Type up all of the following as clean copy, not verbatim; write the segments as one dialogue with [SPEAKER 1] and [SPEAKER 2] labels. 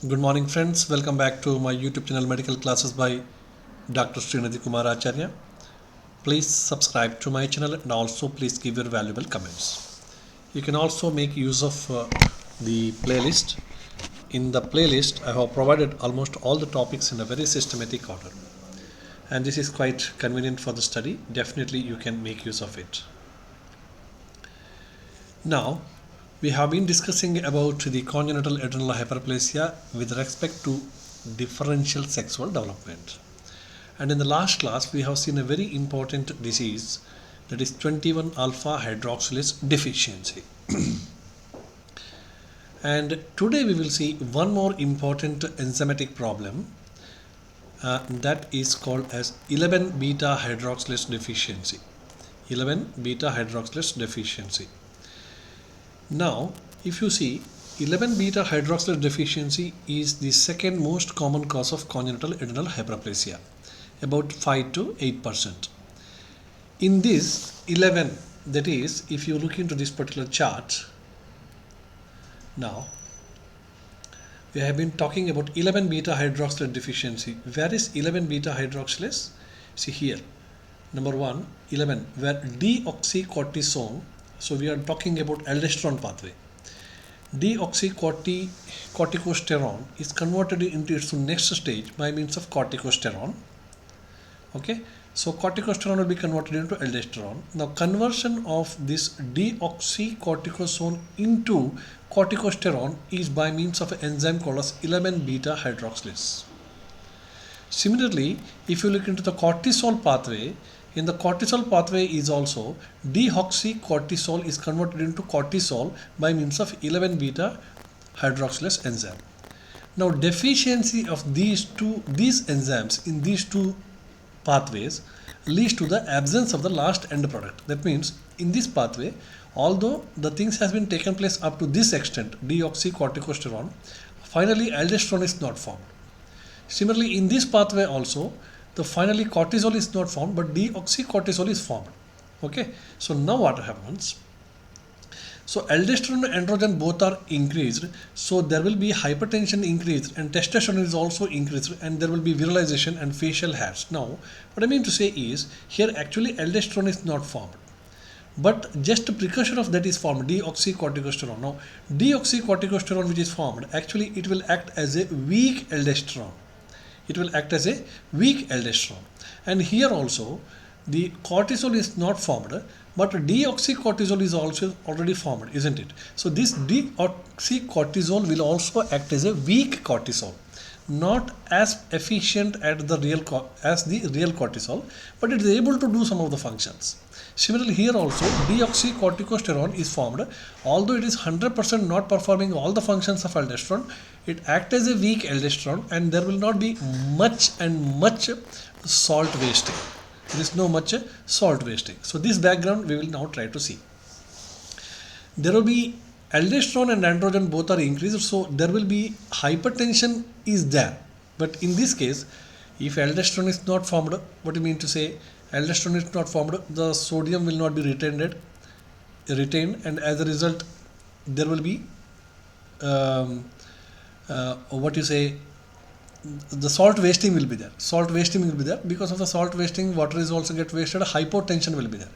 [SPEAKER 1] Good morning, friends. Welcome back to my YouTube channel Medical Classes by Dr. Srinidhi Kumar Acharya. Please subscribe to my channel and also please give your valuable comments. You can also make use of the playlist. In the playlist, I have provided almost all the topics in a very systematic order. And this is quite convenient for the study. Definitely you can make use of it. Now, we have been discussing about the congenital adrenal hyperplasia with respect to differential sexual development. And in the last class, we have seen a very important disease, that is 21 alpha hydroxylase deficiency. And today we will see one more important enzymatic problem that is called as 11 beta hydroxylase deficiency. 11 beta hydroxylase deficiency. Now, if you see, 11 beta hydroxylase deficiency is the second most common cause of congenital adrenal hyperplasia, about 5 to 8%. In this 11, that is, if you look into this particular chart, now we have been talking about 11 beta hydroxylase deficiency. Where is 11 beta hydroxylase? See here, number 1, 11, where deoxycortisone. So we are talking about aldosterone pathway. Deoxycorticosterone is converted into its next stage by means of corticosterone. Okay, so corticosterone will be converted into aldosterone. Now conversion of this deoxycortisone into corticosterone is by means of an enzyme called as 11 beta hydroxylase. Similarly, if you look into the cortisol pathway, in the cortisol pathway is also deoxycortisol is converted into cortisol by means of 11 beta hydroxylase enzyme. Now deficiency of these enzymes in these two pathways leads to the absence of the last end product. That means in this pathway, although the things has been taken place up to this extent, deoxycorticosterone, finally aldosterone is not formed. Similarly, in this pathway also, finally cortisol is not formed, but deoxycortisol is formed. Okay, so now what happens? So aldosterone and androgen both are increased, so there will be hypertension increased and testosterone is also increased, and there will be virilization and facial hairs. Now, what I mean to say is, here actually aldosterone is not formed, but just a precursor of that is formed, deoxycorticosterone. Now, deoxycorticosterone which is formed, actually it will act as a weak aldosterone. It will act as a weak aldosterone. And here also, the cortisol is not formed, but deoxycortisol is also already formed, isn't it? So this deoxycortisol will also act as a weak cortisol, not as efficient as the real cortisol, but it is able to do some of the functions. Similarly, here also deoxycorticosterone is formed, although it is 100% not performing all the functions of aldosterone. It acts as a weak aldosterone, and there will not be much salt wasting. There is no much salt wasting. So this background we will now try to see. There will be aldosterone and androgen both are increased, so there will be hypertension is there. But in this case, if aldosterone is not formed, what do you mean to say? Aldosterone is not formed, the sodium will not be retained, and as a result, there will be the salt wasting will be there. Salt wasting will be there. Because of the salt wasting, water is also get wasted. Hypotension will be there.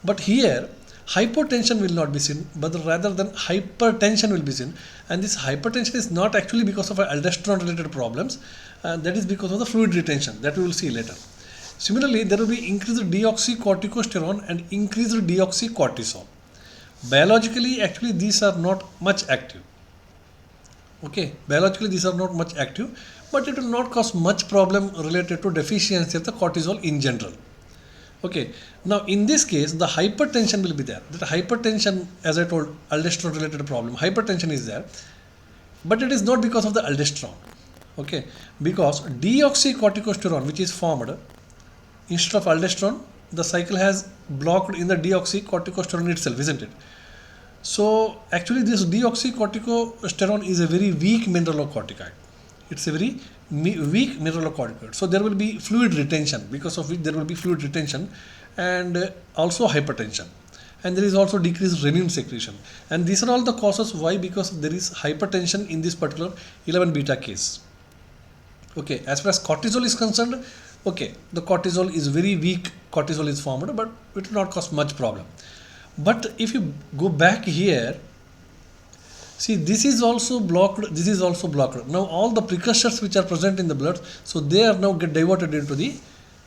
[SPEAKER 1] But here, hypotension will not be seen, but rather than hypertension will be seen. And this hypertension is not actually because of aldosterone related problems. That is because of the fluid retention that we will see later. Similarly, there will be increased deoxycorticosterone and increased deoxycortisol. Biologically, actually, these are not much active. Okay, biologically these are not much active, but it will not cause much problem related to deficiency of the cortisol in general. Okay, now in this case, the hypertension will be there. That hypertension, as I told, aldosterone related problem, hypertension is there, but it is not because of the aldosterone. Okay, because deoxycorticosterone, which is formed instead of aldosterone, the cycle has blocked in the deoxycorticosterone itself, isn't it? So actually this deoxycorticosterone is a very weak mineralocorticoid. It's a very weak mineralocorticoid. So there will be fluid retention, because of which there will be fluid retention and also hypertension. and there is also decreased renin secretion. And these are all the causes. Why? Because there is hypertension in this particular 11 beta case. Okay, as far as cortisol is concerned, okay, the cortisol is very weak, cortisol is formed, but it will not cause much problem. But if you go back here, see, this is also blocked, this is also blocked. Now all the precursors which are present in the blood, so they are now get diverted into the,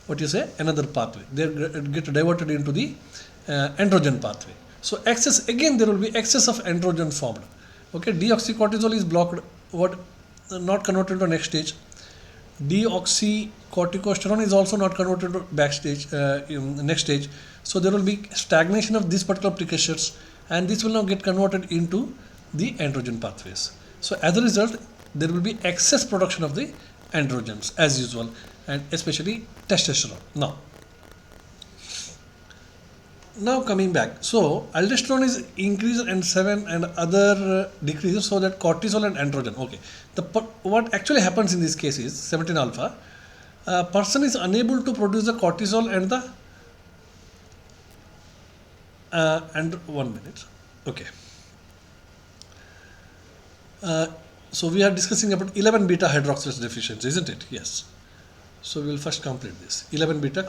[SPEAKER 1] what you say, another pathway. They get diverted into the androgen pathway. So excess, again there will be excess of androgen formed. Okay, deoxycortisol is blocked, what, not converted to next stage. Deoxycorticosterone is also not converted to backstage, next stage. So there will be stagnation of these particular precursors, and this will now get converted into the androgen pathways. So as a result, there will be excess production of the androgens as usual, and especially testosterone. Now coming back, so aldosterone is increased and 7 and other decreases, so that cortisol and androgen. Okay, what actually happens in this case is 17 alpha. A person is unable to produce the cortisol and the and 1 minute. Okay. So we are discussing about 11 beta hydroxylase deficiency, isn't it? Yes. So we will first complete this 11 beta.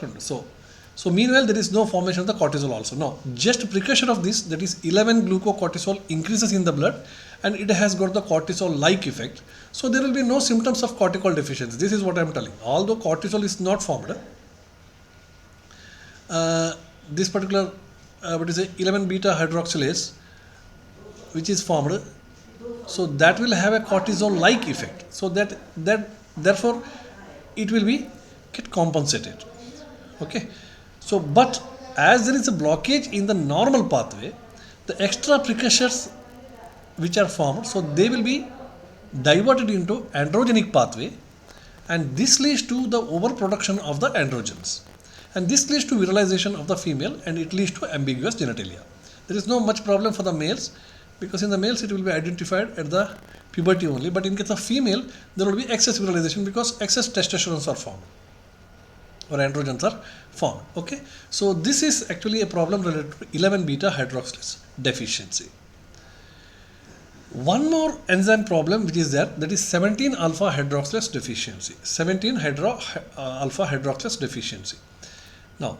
[SPEAKER 1] So meanwhile, there is no formation of the cortisol also. No, just precursor of this, that is 11 glucocortisol increases in the blood, and it has got the cortisol-like effect. So there will be no symptoms of cortical deficiency. This is what I am telling. Although cortisol is not formed, this particular what is it, 11 beta hydroxylase, which is formed, so that will have a cortisol-like effect. So that therefore it will be get compensated. Okay. So, but as there is a blockage in the normal pathway, the extra precursors which are formed, so they will be diverted into androgenic pathway, and this leads to the overproduction of the androgens, and this leads to virilization of the female, and it leads to ambiguous genitalia. There is no much problem for the males, because in the males it will be identified at the puberty only, but in case of female there will be excess virilization because excess testosterone are formed, or androgens are formed. Okay, so this is actually a problem related to 11 beta hydroxylase deficiency. One more enzyme problem which is there, that is 17 alpha hydroxylase deficiency. 17 alpha hydroxylase deficiency. Now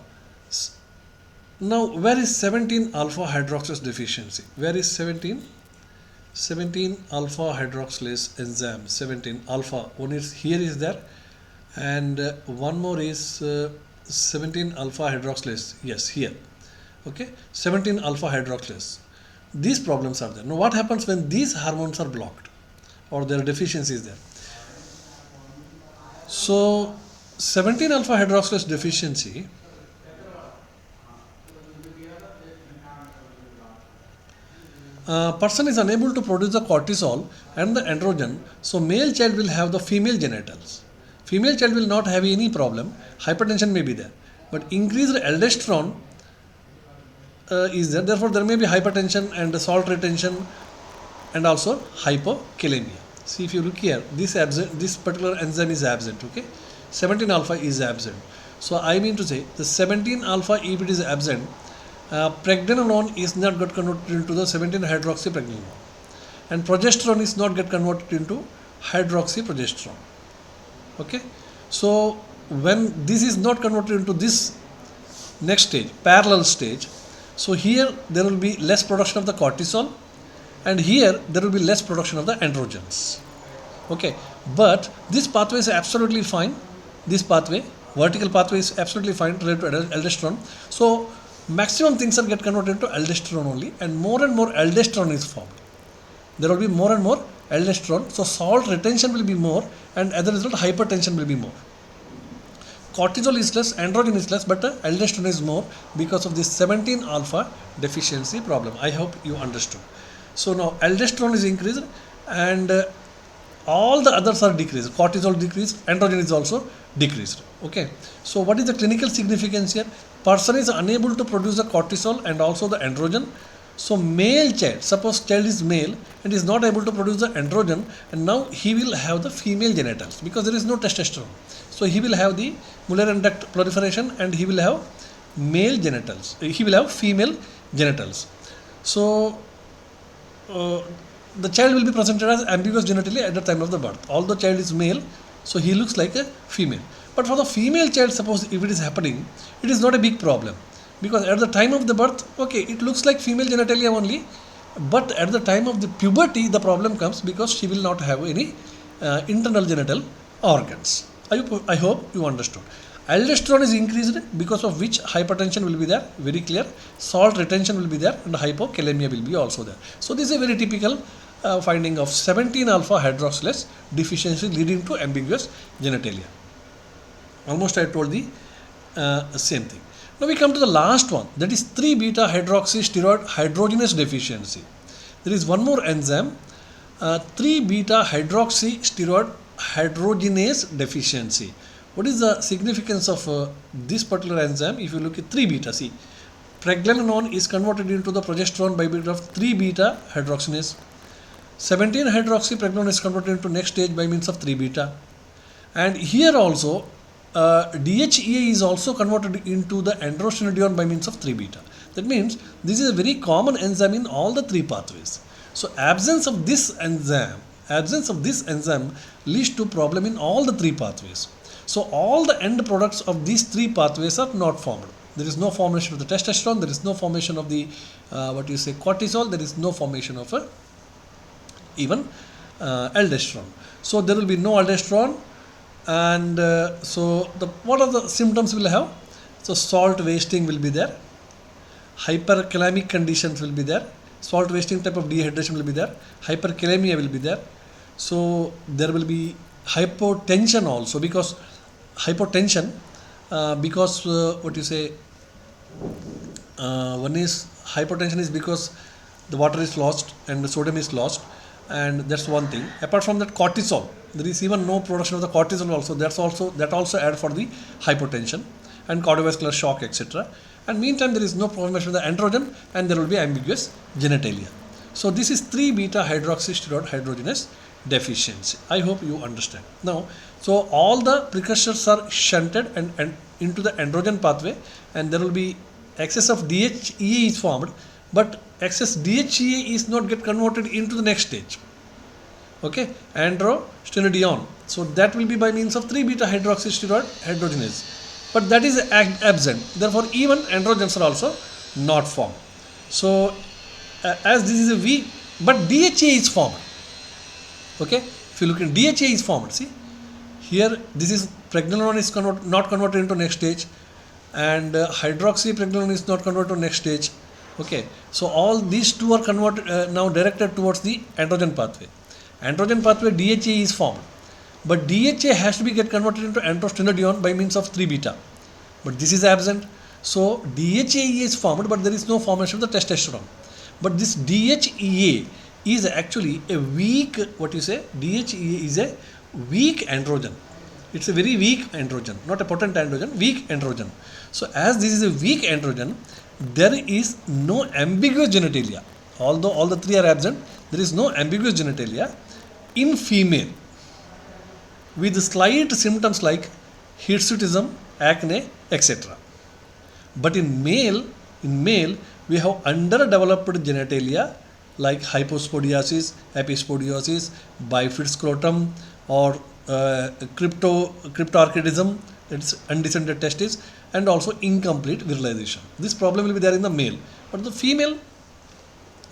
[SPEAKER 1] where is 17 alpha hydroxylase deficiency? Where is 17 alpha hydroxylase enzyme? 17 alpha, one is here is there, and one more is 17 alpha hydroxylase, yes, here. Okay, 17 alpha hydroxylase. These problems are there. Now what happens when these hormones are blocked or their deficiency is there? So 17 alpha hydroxylase deficiency, person is unable to produce the cortisol and the androgen, so male child will have the female genitals. Female child will not have any problem, hypertension may be there, but increased aldosterone is there, therefore there may be hypertension and salt retention and also hypokalemia. See, if you look here, this particular enzyme is absent, okay? 17 alpha is absent. So I mean to say, the 17 alpha, if it is absent, pregnenolone is not got converted into the 17 hydroxypregnenolone, and progesterone is not get converted into hydroxyprogesterone. Okay, so when this is not converted into this next stage, parallel stage, so here there will be less production of the cortisol, and here there will be less production of the androgens. Okay, but this pathway is absolutely fine. This pathway, vertical pathway, is absolutely fine related to aldosterone. So maximum things are get converted into aldosterone only, and more aldosterone is formed. There will be more and more aldosterone, so salt retention will be more, and as a result hypertension will be more. Cortisol is less, androgen is less, but aldosterone is more because of this 17 alpha deficiency problem. I hope you understood. So now aldosterone is increased, and all the others are decreased. Cortisol decreased, androgen is also decreased. Okay, so what is the clinical significance here? Person is unable to produce the cortisol and also the androgen. So male child, suppose child is male and is not able to produce the androgen, and now he will have the female genitals because there is no testosterone. So he will have the Mullerian duct proliferation, and he will have male genitals. He will have female genitals. So the child will be presented as ambiguous genitalia at the time of the birth. Although child is male, so he looks like a female. But for the female child, suppose if it is happening, it is not a big problem, because at the time of the birth, okay, it looks like female genitalia only, but at the time of the puberty, the problem comes because she will not have any internal genital organs. I hope you understood. Aldosterone is increased, because of which hypertension will be there, very clear. Salt retention will be there, and hypokalemia will be also there. So this is a very typical finding of 17 alpha hydroxylase deficiency leading to ambiguous genitalia. Almost I told the same thing. Now we come to the last one, that is 3 beta hydroxysteroid hydrogenase deficiency. There is one more enzyme, 3 beta hydroxysteroid hydrogenase deficiency. What is the significance of this particular enzyme? If you look at 3 beta, see, pregnenolone is converted into the progesterone by means of 3 beta hydroxylase. 17 hydroxypregnenolone is converted into next stage by means of 3 beta. And here also DHEA is also converted into the androstenedione by means of 3 beta. That means this is a very common enzyme in all the 3 pathways. So absence of this enzyme leads to problem in all the 3 pathways. So all the end products of these 3 pathways are not formed. There is no formation of the testosterone, there is no formation of the cortisol, there is no formation of even aldosterone. So there will be no aldosterone, and what are the symptoms will have? So salt wasting will be there, hyperkalemic conditions will be there, salt wasting type of dehydration will be there, hyperkalemia will be there. So there will be hypotension also, because hypotension one is hypotension is because the water is lost and the sodium is lost, and that's one thing. Apart from that, cortisol, there is even no production of the cortisol also, that also add for the hypotension and cardiovascular shock, etc. And meantime there is no formation of the androgen, and there will be ambiguous genitalia. So this is 3 beta hydroxysteroid hydrogenase deficiency. I hope you understand. Now, so all the precursors are shunted and into the androgen pathway, and there will be excess of DHEA is formed, but excess DHEA is not get converted into the next stage. Okay, androstenedione. So that will be by means of 3 beta hydroxysteroid hydrogenase, but that is absent. Therefore, even androgens are also not formed. So as this is a weak, but DHEA is formed. Okay, if you look at DHEA is formed, see here, this is pregnenolone is not converted into next stage, and hydroxypregnenolone is not converted to next stage. Okay, so all these two are converted now directed towards the androgen pathway. Androgen pathway DHEA is formed, but DHEA has to be get converted into androstenedione by means of 3 beta, but this is absent. So DHEA is formed, but there is no formation of the testosterone. But this DHEA is actually a weak, DHEA is a weak androgen. It's a very weak androgen, not a potent androgen, weak androgen. So as this is a weak androgen, there is no ambiguous genitalia. Although all the 3 are absent, there is no ambiguous genitalia in female with slight symptoms like hirsutism, acne, etc. But in male, we have underdeveloped genitalia like hypospadiasis, epispadiasis, bifid scrotum, or cryptorchidism, it's undescended testes, and also incomplete virilization. This problem will be there in the male, but the female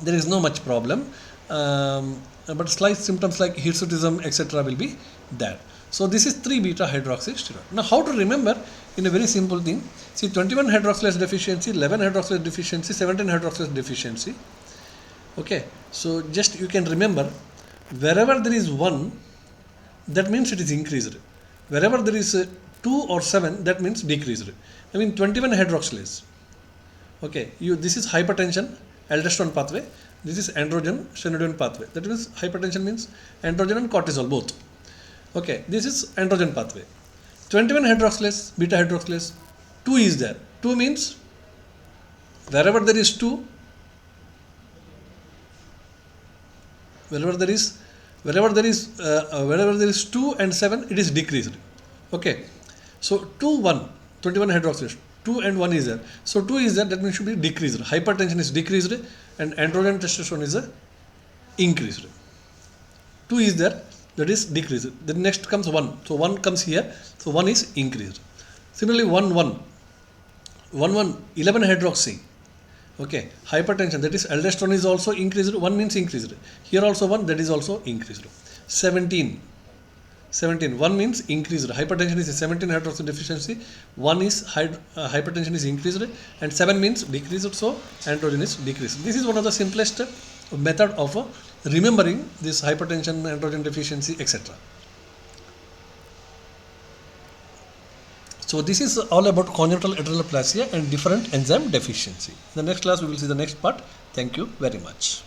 [SPEAKER 1] there is no much problem, but slight symptoms like hirsutism, etc. will be there. So this is 3 beta hydroxysteroid. Now how to remember? In a very simple thing, see 21 hydroxylase deficiency, 11 hydroxylase deficiency, 17 hydroxylase deficiency. Okay, so just you can remember, wherever there is 1, that means it is increased. Wherever there is 2 or 7, that means decreased. I mean 21 hydroxylase. Okay, this is hypertension, aldosterone pathway. This is androgen, stenedione pathway. That means hypertension means androgen and cortisol both. Okay, this is androgen pathway. 21 hydroxylase, beta hydroxylase, 2 is there. 2 means wherever there is 2, wherever there is 2 and 7, it is decreased. Okay, so 21 hydroxylase, 2 and 1 is there. So 2 is there, that means should be decreased. Hypertension is decreased and androgen testosterone is increased. 2 is there, that is decreased. Then next comes 1. So 1 comes here, so 1 is increased. Similarly 1 11 hydroxy. Okay, hypertension, that is aldosterone is also increased. 1 means increased. Here also 1, that is also increased. 17, 1 means increased. Hypertension is a 17 hydroxy deficiency. 1 is hypertension is increased and 7 means decreased. So androgen is decreased. This is one of the simplest method of remembering this hypertension, androgen deficiency, etc. So this is all about congenital adrenal plasia and different enzyme deficiency. In the next class we will see the next part. Thank you very much.